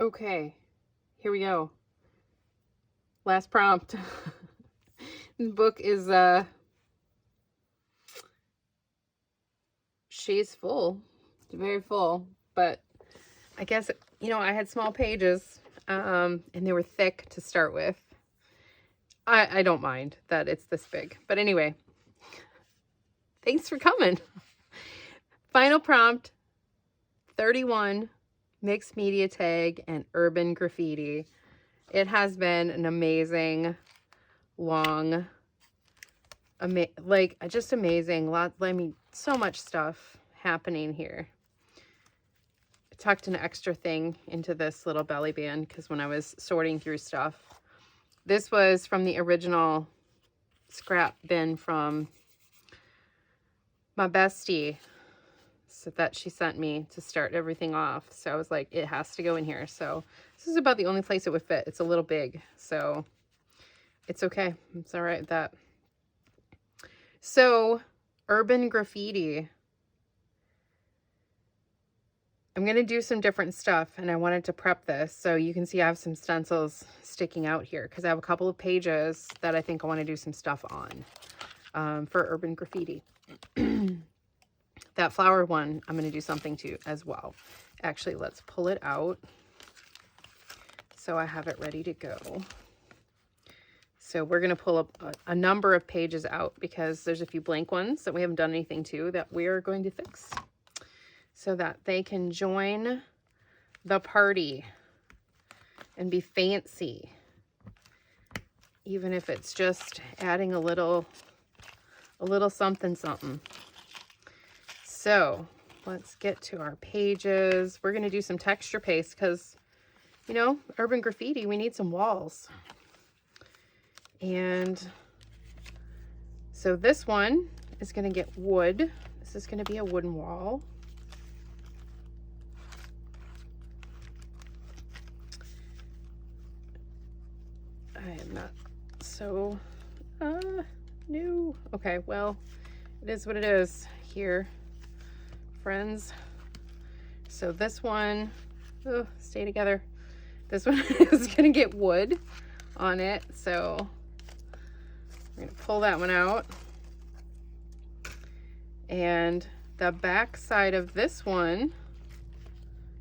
Okay, here we go. Last prompt. This book is she's full. It's very full, but I guess I had small pages and they were thick to start with. I don't mind that it's this big, but anyway, thanks for coming. Final prompt 31, mixed media tag and urban graffiti. It has been an amazing, long, just amazing. So much stuff happening here. I tucked an extra thing into this little belly band because when I was sorting through stuff, this was from the original scrap bin from my bestie, so that she sent me to start everything off. So I was like, it has to go in here. So this is about the only place it would fit. It's a little big, so it's okay. It's all right with that. So urban graffiti. I'm going to do some different stuff, and I wanted to prep this so you can see I have some stencils sticking out here because I have a couple of pages that I think I want to do some stuff on for urban graffiti. That flower one, I'm going to do something to as well. Actually, let's pull it out so I have it ready to go. So we're going to pull up a number of pages out because there's a few blank ones that we haven't done anything to that we're going to fix so that they can join the party and be fancy, even if it's just adding a little something something. So let's get to our pages. We're going to do some texture paste because, urban graffiti, we need some walls. And so this one is going to get wood. This is going to be a wooden wall. I am not so new. Okay, well, it is what it is here, friends. So this one, stay together. This one is going to get wood on it. So we're going to pull that one out. And the back side of this one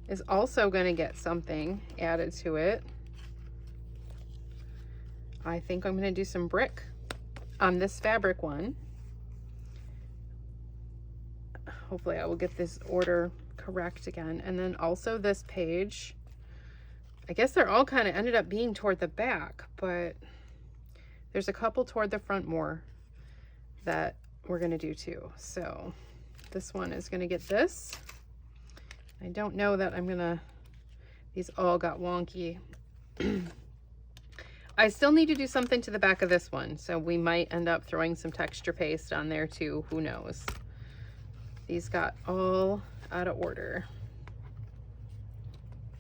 is also going to get something added to it. I think I'm going to do some brick on this fabric one. Hopefully I will get this order correct again. And then also this page, I guess they're all kind of ended up being toward the back, but there's a couple toward the front more that we're going to do too. So this one is going to get this. I don't know that I'm going to, these all got wonky. I still need to do something to the back of this one, so we might end up throwing some texture paste on there too. Who knows? These got all out of order.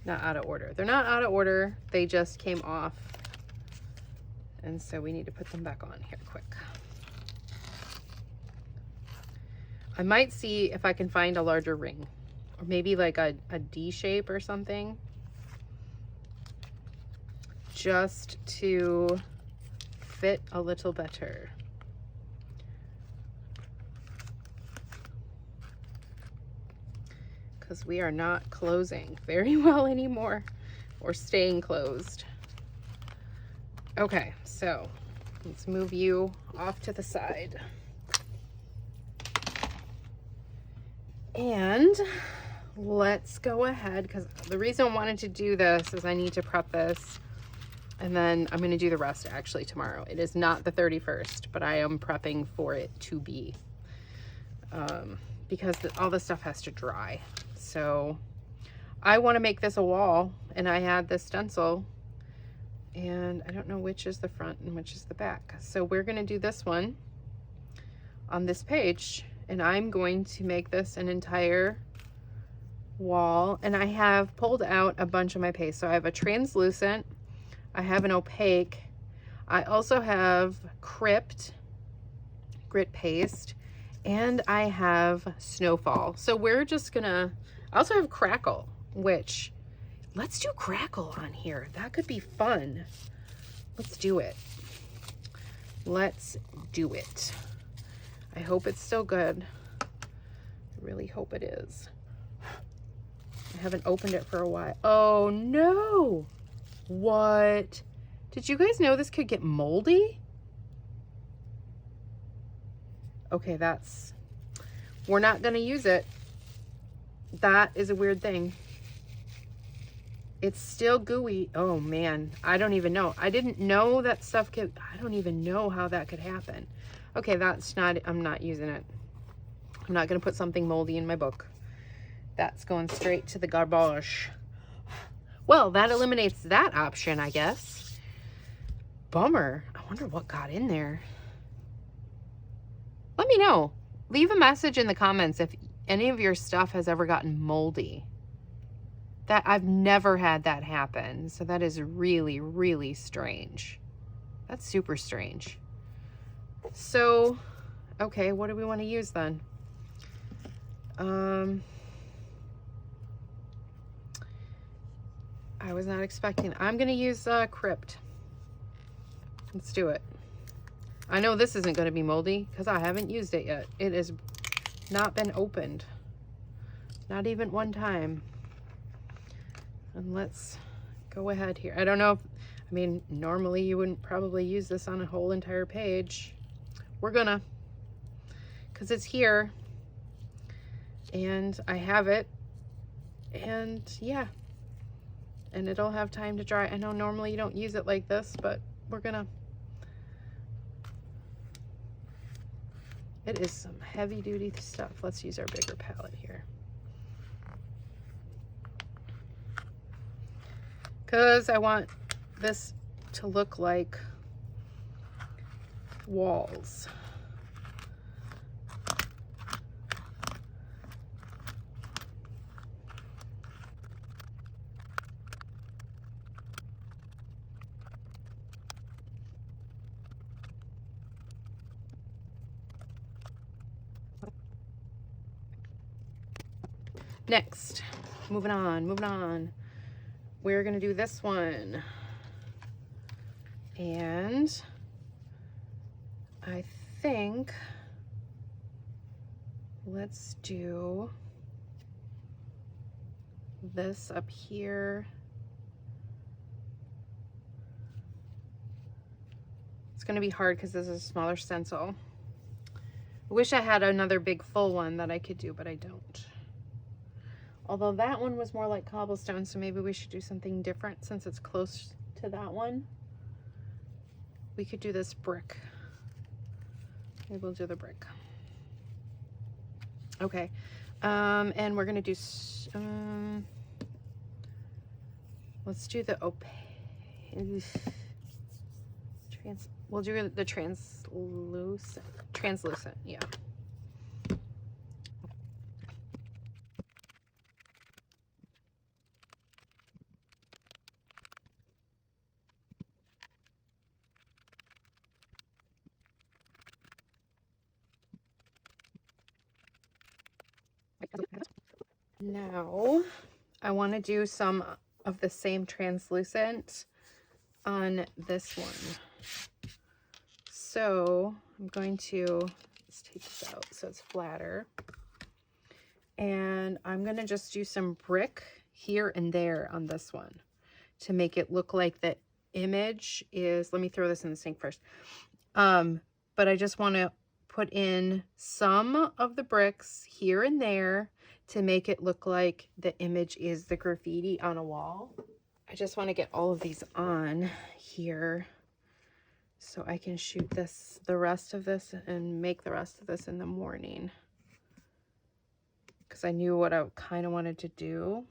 Not out of order. They're not out of order. They just came off. And so we need to put them back on here quick. I might see if I can find a larger ring, or maybe like a D shape or something, just to fit a little better. Because we are not closing very well anymore, or staying closed. Okay, so let's move you off to the side. And let's go ahead, because the reason I wanted to do this is I need to prep this, and then I'm going to do the rest actually tomorrow. It is not the 31st, but I am prepping for it to be, because all this stuff has to dry. So I want to make this a wall, and I had this stencil, and I don't know which is the front and which is the back. So we're going to do this one on this page, and I'm going to make this an entire wall. And I have pulled out a bunch of my paste. So I have a translucent, I have an opaque, I also have crypt grit paste, and I have snowfall. So we're just gonna, I also have crackle, which Let's do crackle on here. That could be fun. Let's do it. Let's do it. I hope it's still good. I really hope it is. I haven't opened it for a while. Oh no! What? Did you guys know this could get moldy? Okay, we're not gonna use it. That is a weird thing. It's still gooey. Oh man, I don't even know. I didn't know that stuff could, I don't even know how that could happen. Okay, I'm not using it. I'm not gonna put something moldy in my book. That's going straight to the garbage. Well, that eliminates that option, I guess. Bummer. I wonder what got in there. Let me know. Leave a message in the comments if any of your stuff has ever gotten moldy. That I've never had that happen. So that is really, really strange. That's super strange. So, okay, what do we want to use then? I was not expecting. I'm going to use Crypt. Let's do it. I know this isn't going to be moldy because I haven't used it yet. It has not been opened. Not even one time. And let's go ahead here. I don't know if, I mean, normally you wouldn't probably use this on a whole entire page. We're gonna, because it's here and I have it, and yeah, and it'll have time to dry. I know normally you don't use it like this, but we're gonna. It is some heavy duty stuff. Let's use our bigger palette here. Because I want this to look like walls. Next, moving on. We're gonna do this one. And I think let's do this up here. It's gonna be hard because this is a smaller stencil. I wish I had another big full one that I could do, but I don't. Although that one was more like cobblestone, so maybe we should do something different since it's close to that one. We could do this brick. Maybe we'll do the brick. Okay, and we're gonna do, let's do the opaque, we'll do the translucent, yeah. Now, I want to do some of the same translucent on this one. So I'm going to, let's take this out so it's flatter. And I'm going to just do some brick here and there on this one to make it look like the image is, let me throw this in the sink first. But I just want to put in some of the bricks here and there to make it look like the image is the graffiti on a wall. I just want to get all of these on here so I can shoot this, the rest of this, and make the rest of this in the morning. Because I knew what I kind of wanted to do.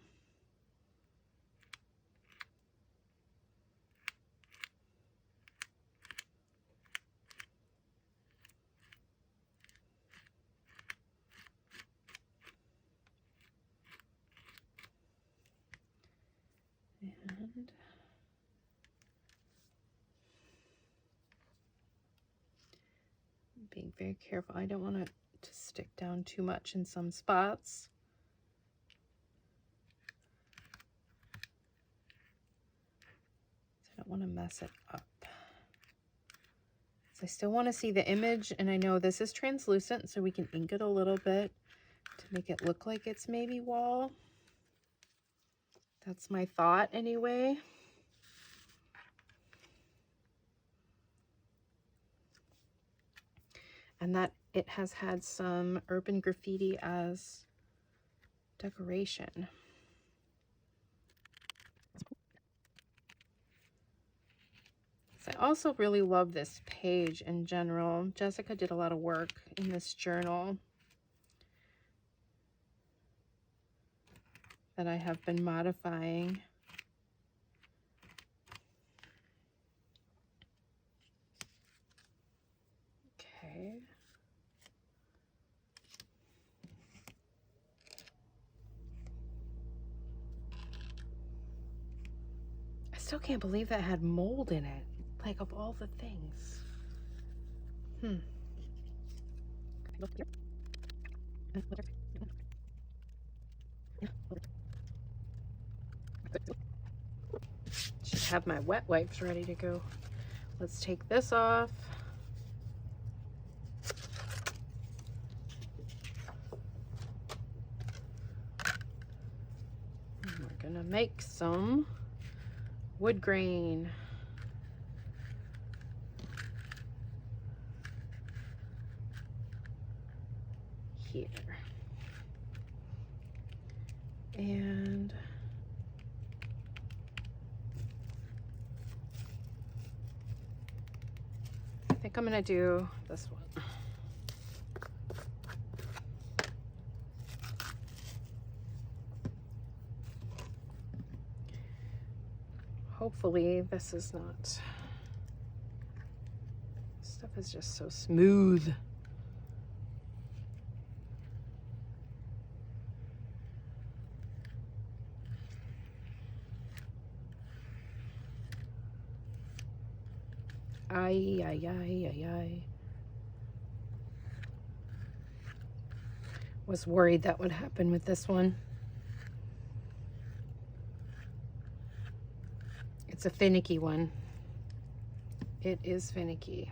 And being very careful. I don't want it to stick down too much in some spots. don't want to mess it up. So I still want to see the image, and I know this is translucent, so we can ink it a little bit to make it look like it's maybe wall. That's my thought anyway. And that it has had some urban graffiti as decoration. I also really love this page in general. Jessica did a lot of work in this journal that I have been modifying. Okay. I still can't believe that had mold in it. Like, of all the things. Should have my wet wipes ready to go. Let's take this off. And we're gonna make some wood grain. Here. And I think I'm gonna do this one. Hopefully this is not, stuff is just so smooth. Ay, ay, ay, ay, ay. Was worried that would happen with this one. It's a finicky one. It is finicky.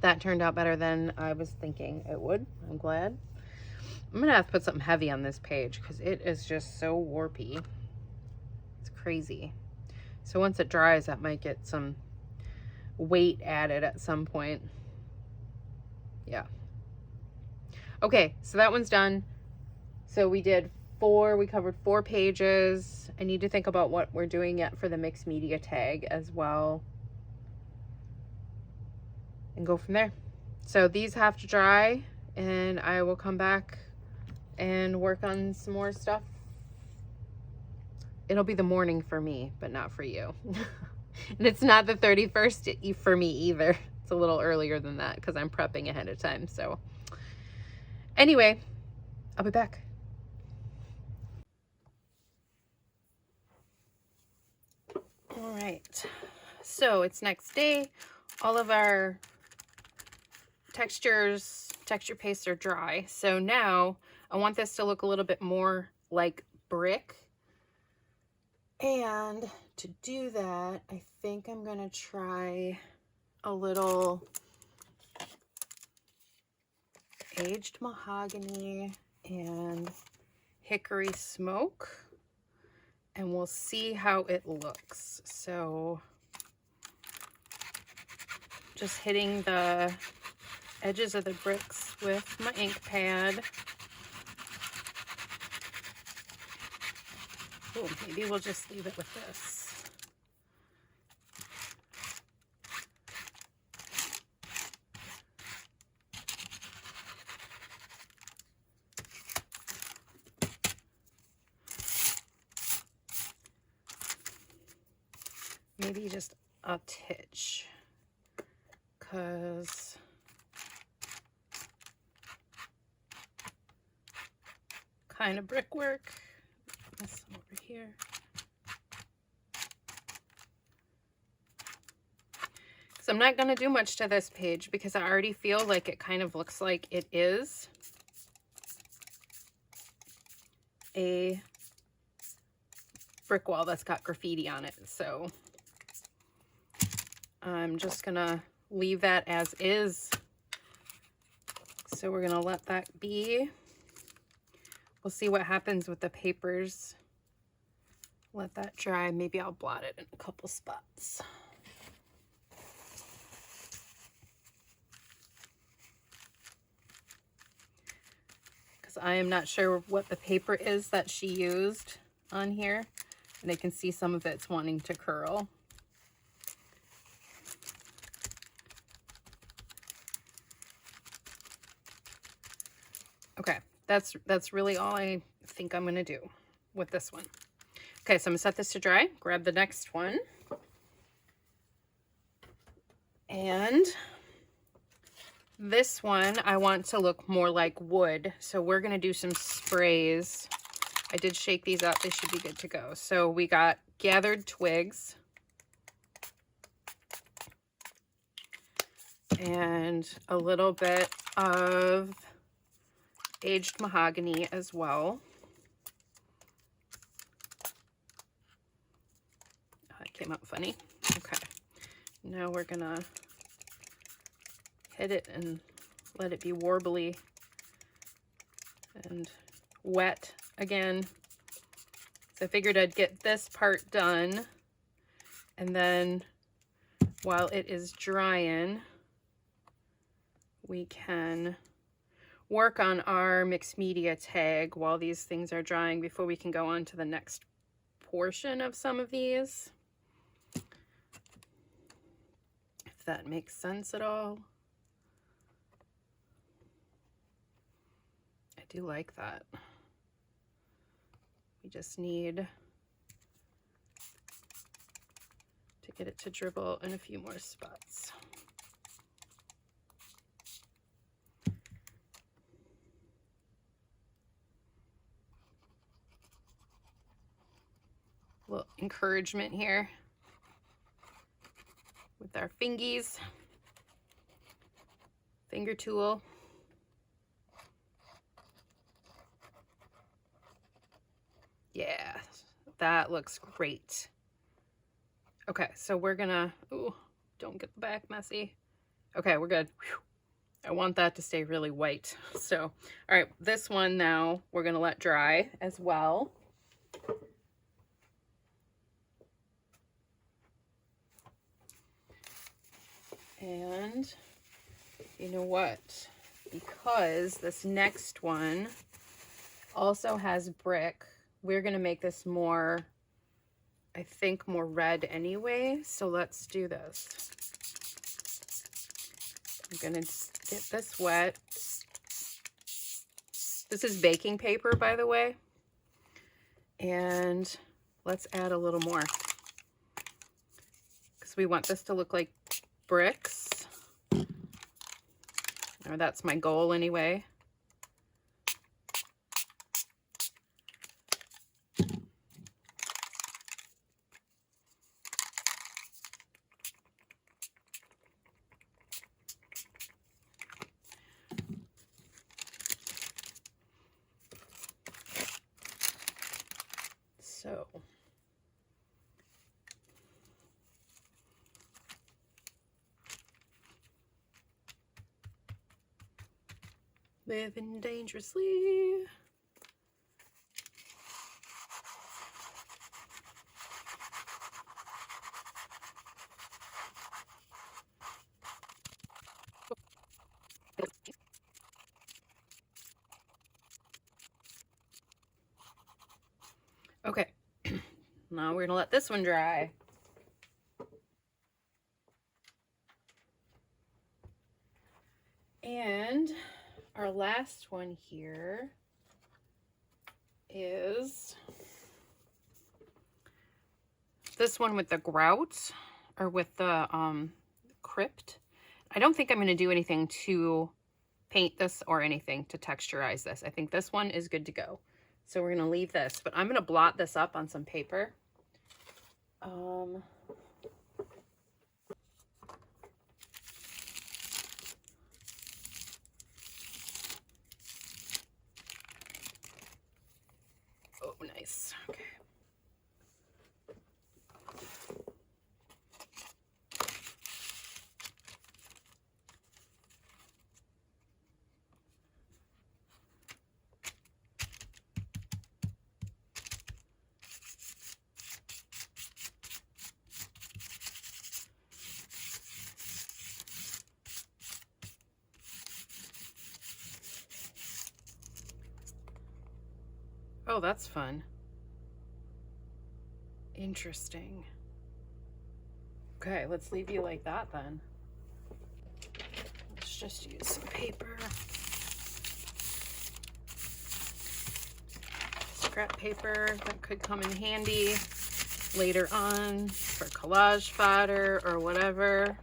That turned out better than I was thinking it would. I'm glad. I'm gonna have to put something heavy on this page because it is just so warpy. It's crazy. So once it dries, that might get some weight added at some point. Yeah. Okay, so that one's done. So we covered 4 pages. I need to think about what we're doing yet for the mixed media tag as well. And go from there. So these have to dry and I will come back and work on some more stuff. It'll be the morning for me, but not for you. And it's not the 31st for me either. It's a little earlier than that because I'm prepping ahead of time. So anyway, I'll be back. All right, so it's next day. All of our texture pastes are dry. So now I want this to look a little bit more like brick. And to do that, I think I'm gonna try a little aged mahogany and hickory smoke, and we'll see how it looks. So just hitting the edges of the bricks with my ink pad. Oh, maybe we'll just leave it with this. Maybe just a titch, because kind of brickwork. This over here. So I'm not going to do much to this page because I already feel like it kind of looks like it is a brick wall that's got graffiti on it. So I'm just going to leave that as is. So we're going to let that be. We'll see what happens with the papers. Let that dry. Maybe I'll blot it in a couple spots. Because I am not sure what the paper is that she used on here. And I can see some of it's wanting to curl. Okay, that's really all I think I'm going to do with this one. Okay, so I'm going to set this to dry, grab the next one. And this one I want to look more like wood, so we're going to do some sprays. I did shake these up. They should be good to go. So we got gathered twigs. And a little bit of aged mahogany as well. That came out funny. Okay. Now we're gonna hit it and let it be warbly and wet again. So I figured I'd get this part done, and then while it is drying, we can work on our mixed media tag while these things are drying before we can go on to the next portion of some of these. If that makes sense at all. I do like that. We just need to get it to dribble in a few more spots. A little encouragement here with our fingies, finger tool. Yeah, that looks great. Okay, so we're gonna, ooh, don't get the back messy. Okay, we're good. Whew. I want that to stay really white. So, all right, this one now we're gonna let dry as well. And you know what? Because this next one also has brick, we're gonna make this more, I think, more red anyway. So let's do this. I'm gonna get this wet. This is baking paper, by the way. And let's add a little more, because we want this to look like bricks. Or that's my goal anyway. So living dangerously. Okay, now we're gonna let this one dry. And our last one here is this one with the grout, or with the crypt. I don't think I'm going to do anything to paint this or anything to texturize this. I think this one is good to go. So we're going to leave this, but I'm going to blot this up on some paper. Oh, nice. Okay. Oh, that's fun. Interesting. Okay, let's leave you like that then. Let's just use some paper. Scrap paper that could come in handy later on for collage fodder or whatever.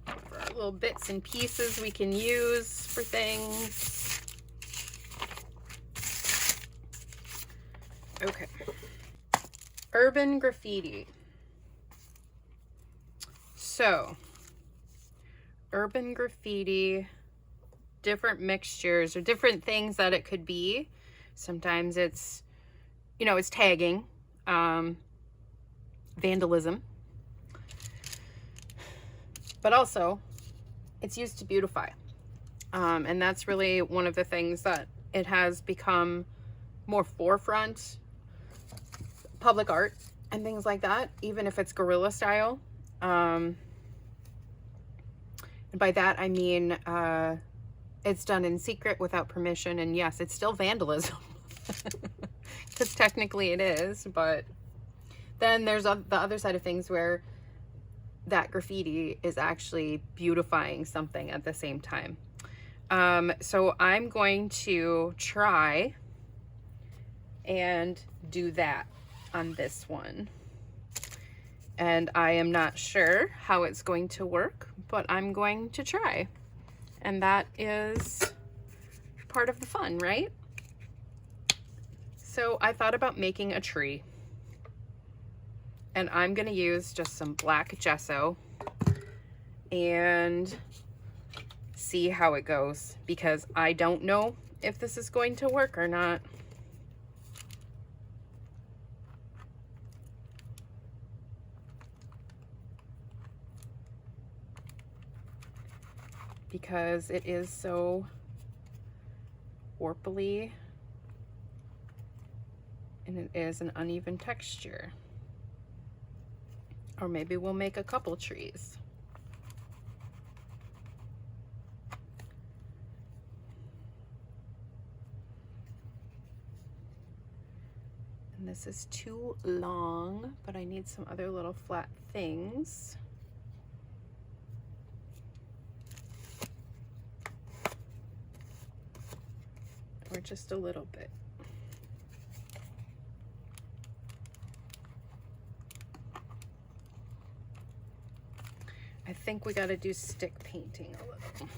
For our little bits and pieces we can use for things. Okay. Urban graffiti. So, urban graffiti, different mixtures or different things that it could be. Sometimes it's, you know, it's tagging, vandalism, but also it's used to beautify. And that's really one of the things that it has become more forefront, public art and things like that, even if it's guerrilla style. And by that I mean it's done in secret without permission, and yes, it's still vandalism because technically it is. But then there's the other side of things where that graffiti is actually beautifying something at the same time. So I'm going to try and do that on this one. And I am not sure how it's going to work, but I'm going to try. And that is part of the fun, right? So I thought about making a tree. And I'm gonna use just some black gesso and see how it goes, because I don't know if this is going to work or not. because it is so warply and it is an uneven texture. Or maybe we'll make a couple trees. And this is too long, but I need some other little flat things. Or just a little bit. I think we got to do stick painting a little.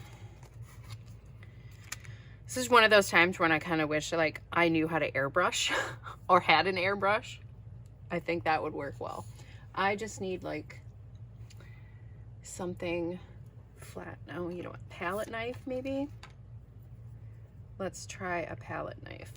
This is one of those times when I kind of wish like I knew how to airbrush or had an airbrush. I think that would work well. I just need like something flat. No, you know what? Palette knife maybe? Let's try a palette knife.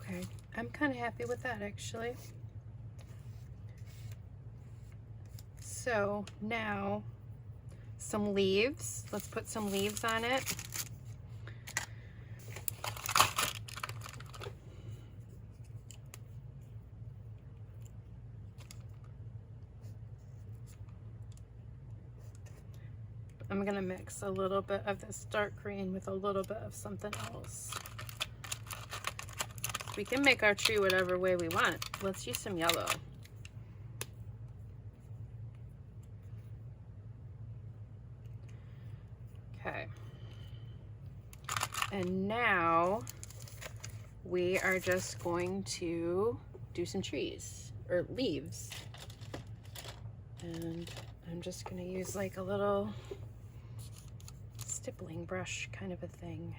Okay, I'm kind of happy with that actually. So now some leaves. Let's put some leaves on it. I'm gonna mix a little bit of this dark green with a little bit of something else. We can make our tree whatever way we want. Let's use some yellow. Okay. And now we are just going to do some trees or leaves. And I'm just gonna use like a little stippling brush kind of a thing.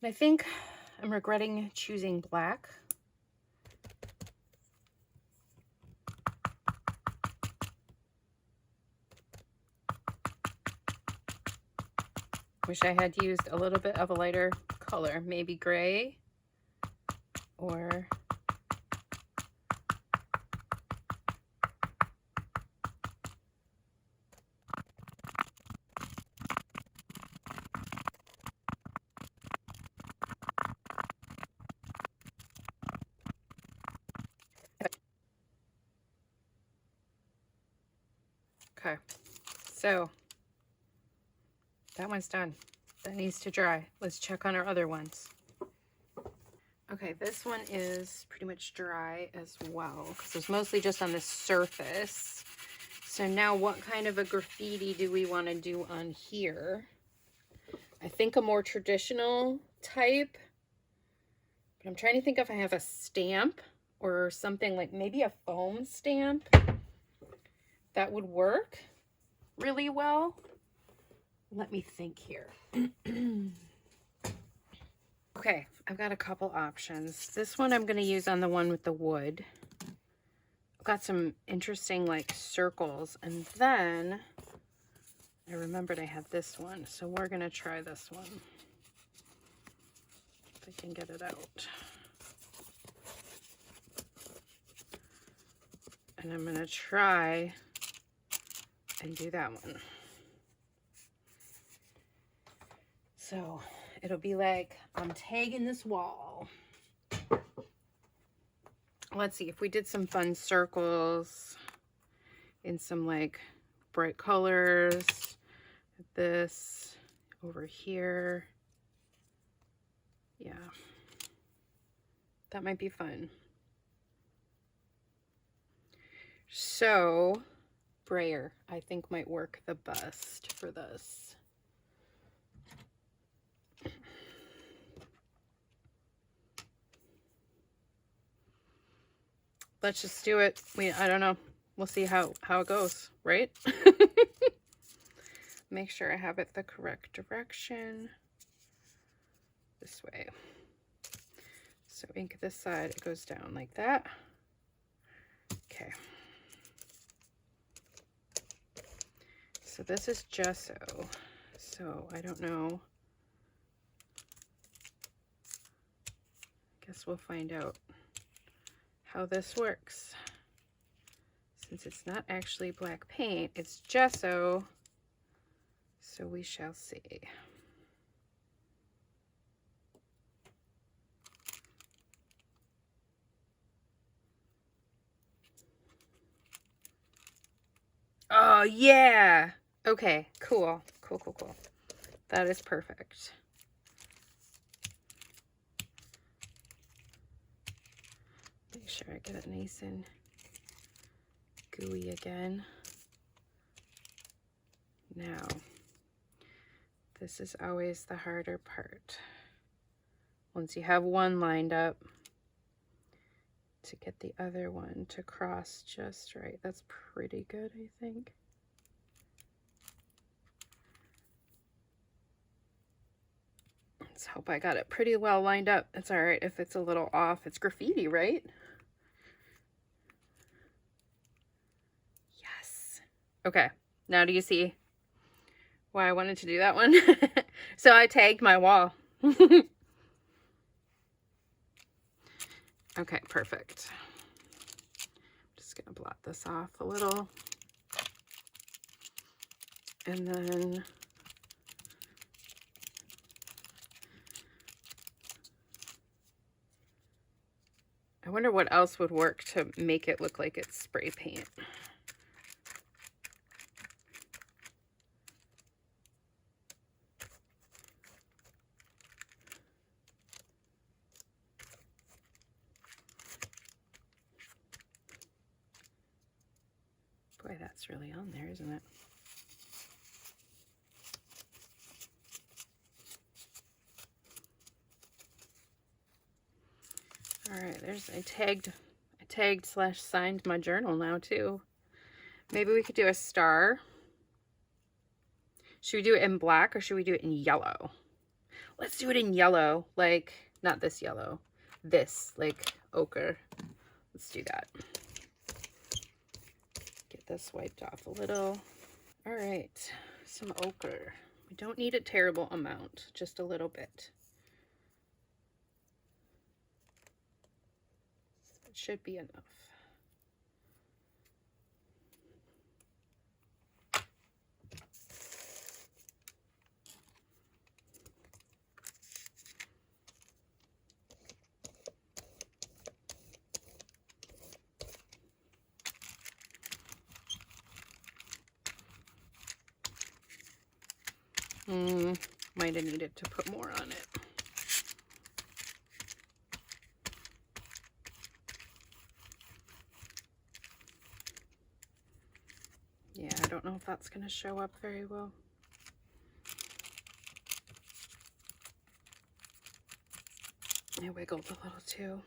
I think I'm regretting choosing black. Wish I had used a little bit of a lighter color, maybe gray or okay. So that one's done. That needs to dry. Let's check on our other ones. Okay, this one is pretty much dry as well because it's mostly just on the surface. So now what kind of a graffiti do we want to do on here? I think a more traditional type, but I'm trying to think if I have a stamp or something like maybe a foam stamp that would work really well. Let me think here. Okay, I've got a couple options. This one I'm going to use on the one with the wood. I've got some interesting like circles, and then I remembered I had this one, so we're going to try this one. If I can get it out. And I'm going to try and do that one. So it'll be like I'm tagging this wall. Let's see if we did some fun circles in some like bright colors. This over here. Yeah, that might be fun. So brayer I think might work the best for this. Let's just do it. I don't know. We'll see how it goes, right? Make sure I have it the correct direction. This way. So ink this side, it goes down like that. Okay. So this is gesso. So I don't know. Guess we'll find out how this works. Since it's not actually black paint, it's gesso. So we shall see. Oh, yeah. Okay, cool. Cool. That is perfect. Make sure I get it nice and gooey again. Now, this is always the harder part. Once you have one lined up, to get the other one to cross just right. That's pretty good, I think. Let's hope I got it pretty well lined up. It's all right if it's a little off. It's graffiti, right? Yes. Okay, now do you see why I wanted to do that one? So I tagged my wall. Okay, perfect. I'm just gonna blot this off a little. And then I wonder what else would work to make it look like it's spray paint. Boy, that's really on there, isn't it? All right, I tagged / signed my journal now too. Maybe we could do a star. Should we do it in black or should we do it in yellow? Let's do it in yellow, like, not this yellow, this, like ochre. Let's do that. Get this wiped off a little. All right, some ochre. We don't need a terrible amount, just a little bit. It should be enough. Might have needed to put more on it. Yeah, I don't know if that's going to show up very well. I wiggled a little too.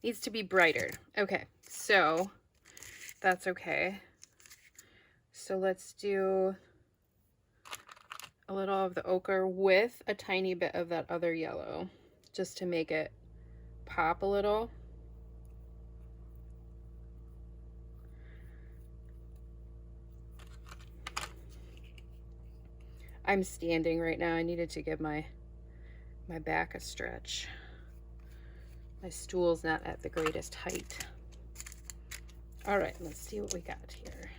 Needs to be brighter. Okay, so that's okay. So let's do a little of the ochre with a tiny bit of that other yellow, just to make it pop a little. I'm standing right now. I needed to give my back a stretch. My stool's not at the greatest height. All right, let's see what we got here.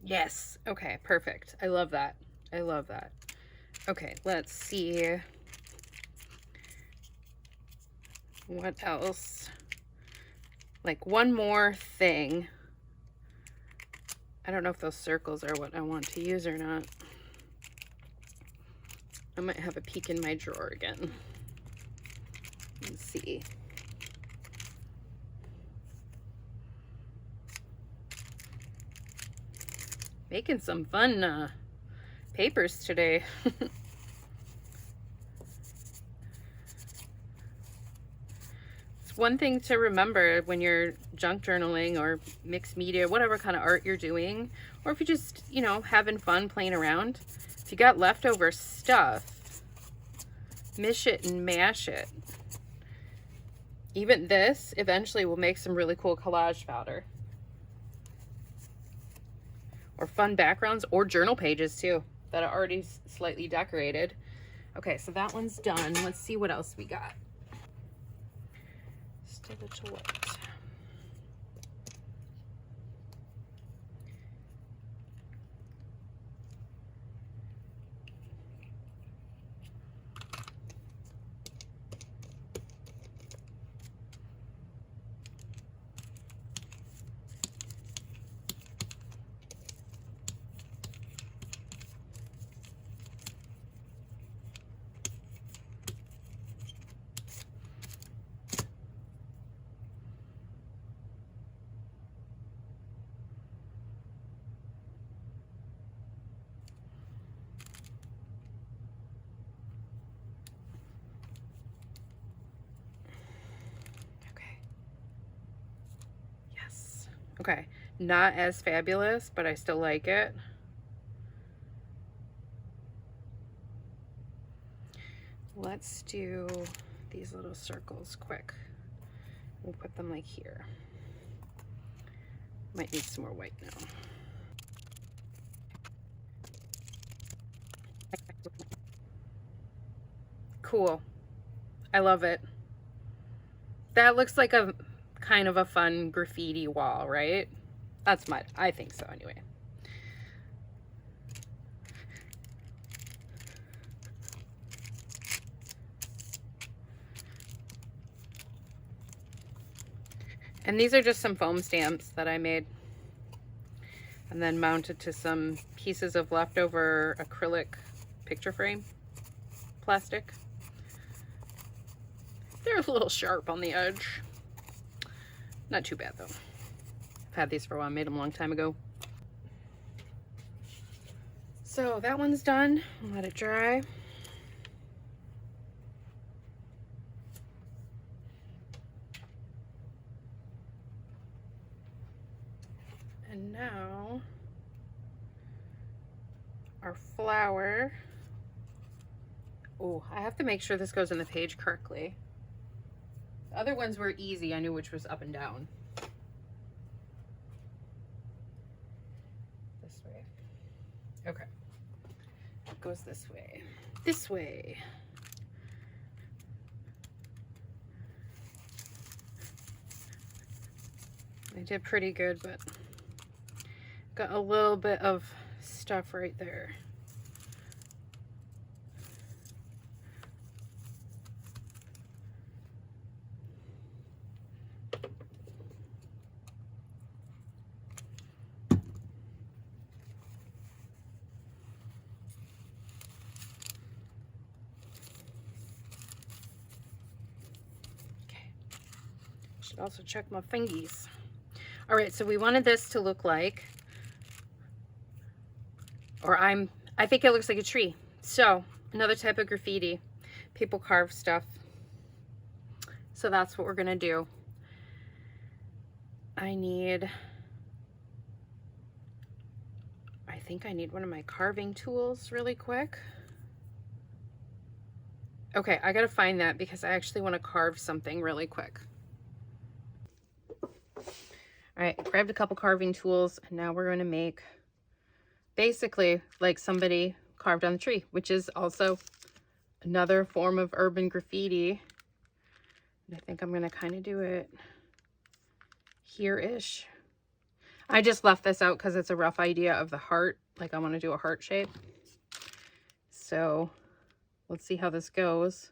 Yes. Okay, perfect. I love that. I love that. Okay, let's see what else. Like one more thing. I don't know if those circles are what I want to use or not. I might have a peek in my drawer again. Let's see. Making some fun papers today. It's one thing to remember when you're junk journaling or mixed media, whatever kind of art you're doing, or if you're just, you know, having fun playing around. If you got leftover stuff, mish it and mash it. Even this eventually will make some really cool collage powder. Or fun backgrounds or journal pages too that are already slightly decorated. Okay, so that one's done. Let's see what else we got. Still a little wet. Okay, not as fabulous, but I still like it. Let's do these little circles quick. We'll put them like here. Might need some more white now. Cool. I love it. That looks like a kind of a fun graffiti wall, right? I think so anyway. And these are just some foam stamps that I made and then mounted to some pieces of leftover acrylic picture frame plastic. They're a little sharp on the edge. Not too bad though. I've had these for a while, made them a long time ago. So that one's done. I'll let it dry. And now our flower. Oh, I have to make sure this goes in the page correctly. The other ones were easy. I knew which was up and down. This way. Okay. It goes this way. This way. I did pretty good, but got a little bit of stuff right there. Should also check my fingies. All right, so we wanted this to look like, or I think it looks like a tree. So another type of graffiti. People carve stuff. So that's what we're gonna do. I think I need one of my carving tools really quick. Okay, I gotta find that because I actually want to carve something really quick. All right, grabbed a couple carving tools, and now we're going to make basically like somebody carved on the tree, which is also another form of urban graffiti. And I think I'm going to kind of do it here-ish. I just left this out because it's a rough idea of the heart. Like I want to do a heart shape. So let's see how this goes.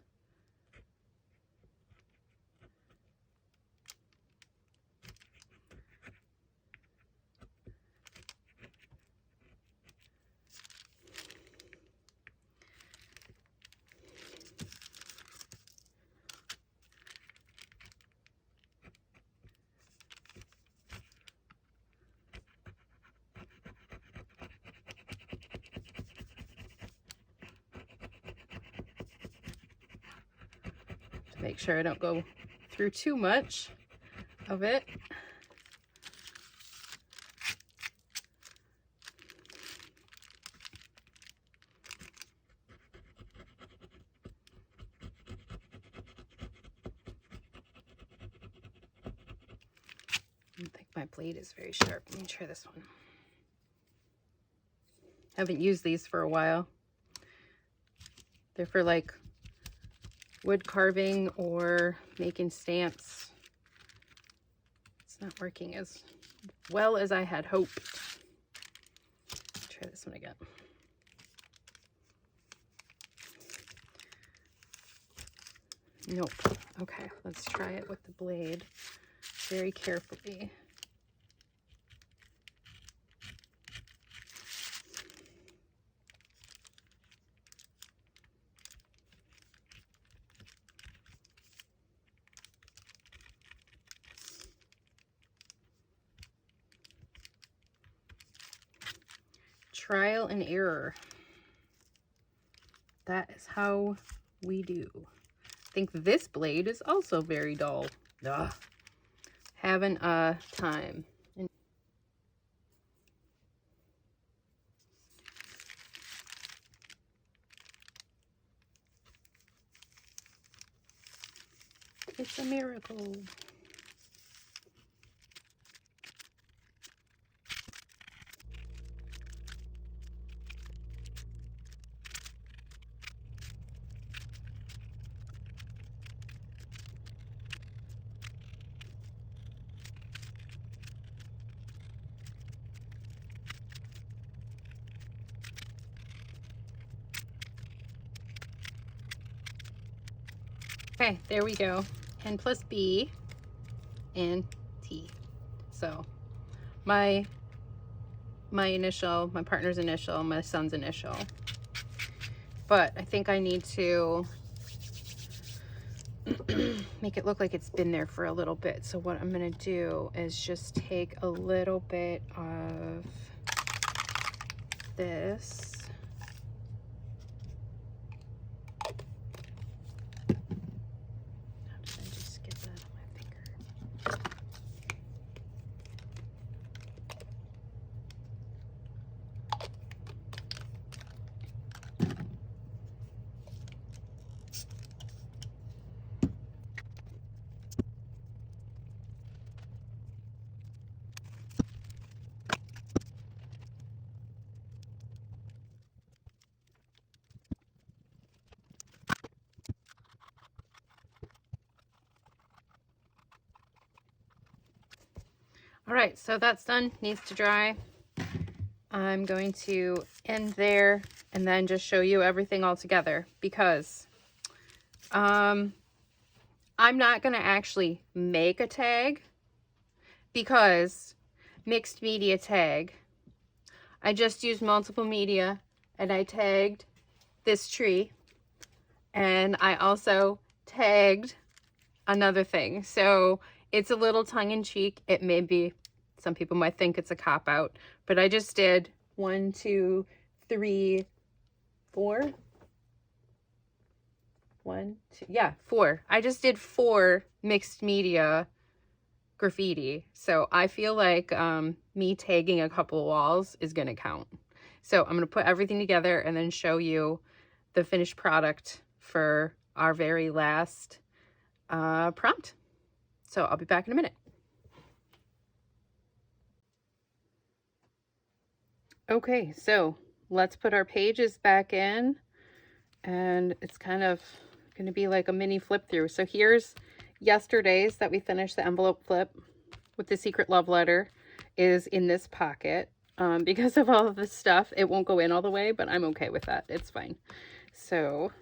Make sure I don't go through too much of it. I don't think my blade is very sharp. Let me try this one. Haven't used these for a while. They're for like wood carving or making stamps. It's not working as well as I had hoped. Try this one again. Nope. Okay, let's try it with the blade very carefully. Trial and error. That is how we do. I think this blade is also very dull. Ugh. Having a time. It's a miracle. Okay, there we go. N plus B and T. So my initial, my partner's initial, my son's initial. But I think I need to make it look like it's been there for a little bit. So what I'm gonna do is just take a little bit of this. How did I just get that on my finger? All right, so that's done, needs to dry. I'm going to end there and then just show you everything all together because I'm not going to actually make a tag because mixed media tag. I just used multiple media and I tagged this tree and I also tagged another thing. So it's a little tongue-in-cheek. It may be, some people might think it's a cop-out, but I just did 1, 2, 3, 4. 1, 2, yeah, 4. I just did 4 mixed media graffiti. So I feel like me tagging a couple of walls is going to count. So I'm going to put everything together and then show you the finished product for our very last prompt. So I'll be back in a minute. Okay, so let's put our pages back in, and it's kind of going to be like a mini flip through. So here's yesterday's that we finished. The envelope flip with the secret love letter is in this pocket. Because of all of this stuff, it won't go in all the way, but I'm okay with that. It's fine. So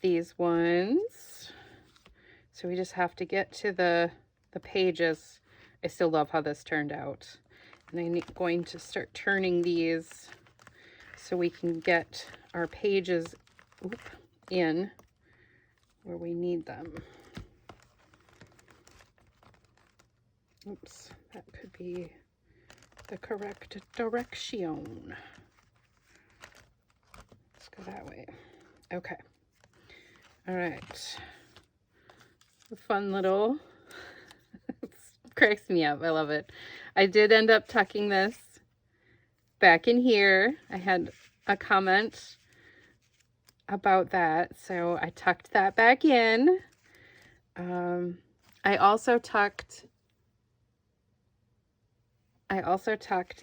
these ones, so we just have to get to the pages. I still love how this turned out. And I'm going to start turning these so we can get our pages in where we need them. Oops, that could be the correct direction. Let's go that way. Okay. All right. A fun little, it cracks me up. I love it. I did end up tucking this back in here. I had a comment about that, so I tucked that back in. I also tucked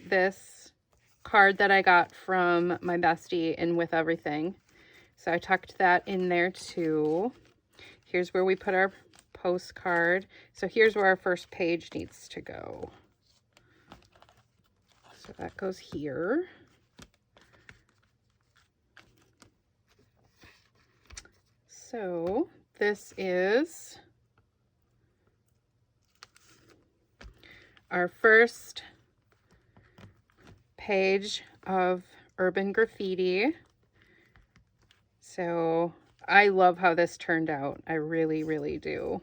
this card that I got from my bestie in With Everything. So I tucked that in there too. Here's where we put our postcard. So here's where our first page needs to go. So that goes here. So this is our first page of urban graffiti. So I love how this turned out. I really, really do.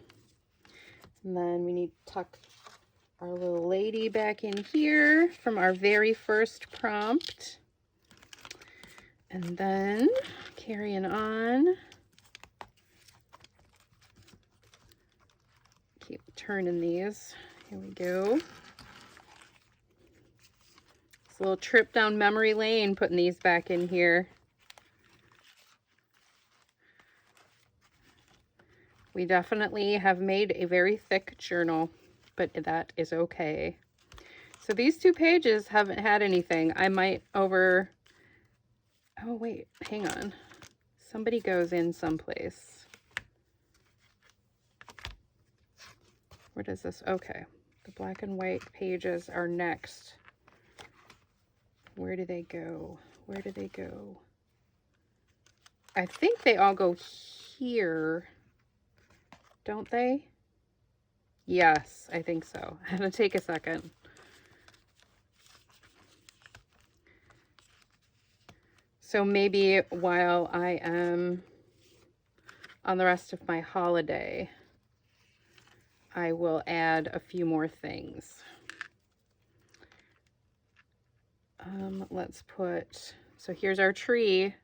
And then we need to tuck our little lady back in here from our very first prompt. And then carrying on. Keep turning these. Here we go. It's a little trip down memory lane putting these back in here. We definitely have made a very thick journal, but that is okay. So these 2 pages haven't had anything. I might oh wait, hang on. Somebody goes in someplace. Where does this, okay. The black and white pages are next. Where do they go? Where do they go? I think they all go here. Don't they? Yes, I think so. I'm gonna take a second. So maybe while I am on the rest of my holiday, I will add a few more things. Let's put, so here's our tree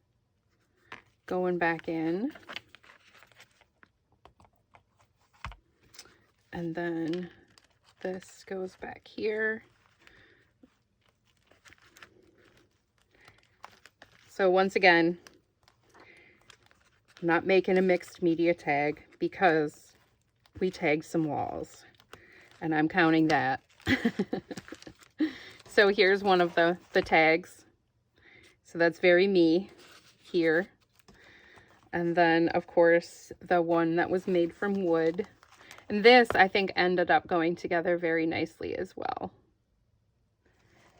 going back in. And then this goes back here. So once again, I'm not making a mixed media tag because we tagged some walls and I'm counting that. So here's one of the tags. So that's very me here. And then of course the one that was made from wood. And this, I think, ended up going together very nicely as well.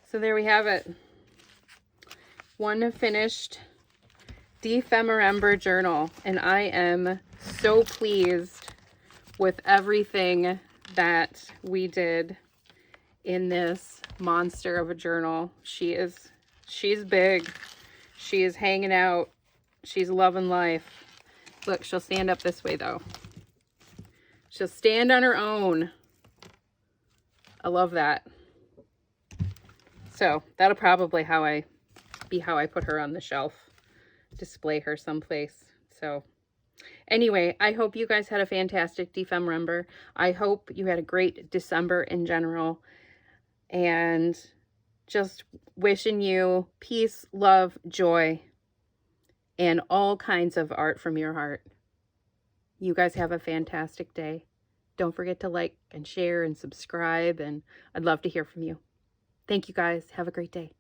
So there we have it. One finished Dephemerember journal. And I am so pleased with everything that we did in this monster of a journal. She's big. She is hanging out. She's loving life. Look, she'll stand up this way though. She'll stand on her own. I love that. So that'll probably be how I put her on the shelf. Display her someplace. So anyway, I hope you guys had a fantastic Dephemerember. I hope you had a great December in general. And just wishing you peace, love, joy, and all kinds of art from your heart. You guys have a fantastic day. Don't forget to like and share and subscribe, and I'd love to hear from you. Thank you guys. Have a great day.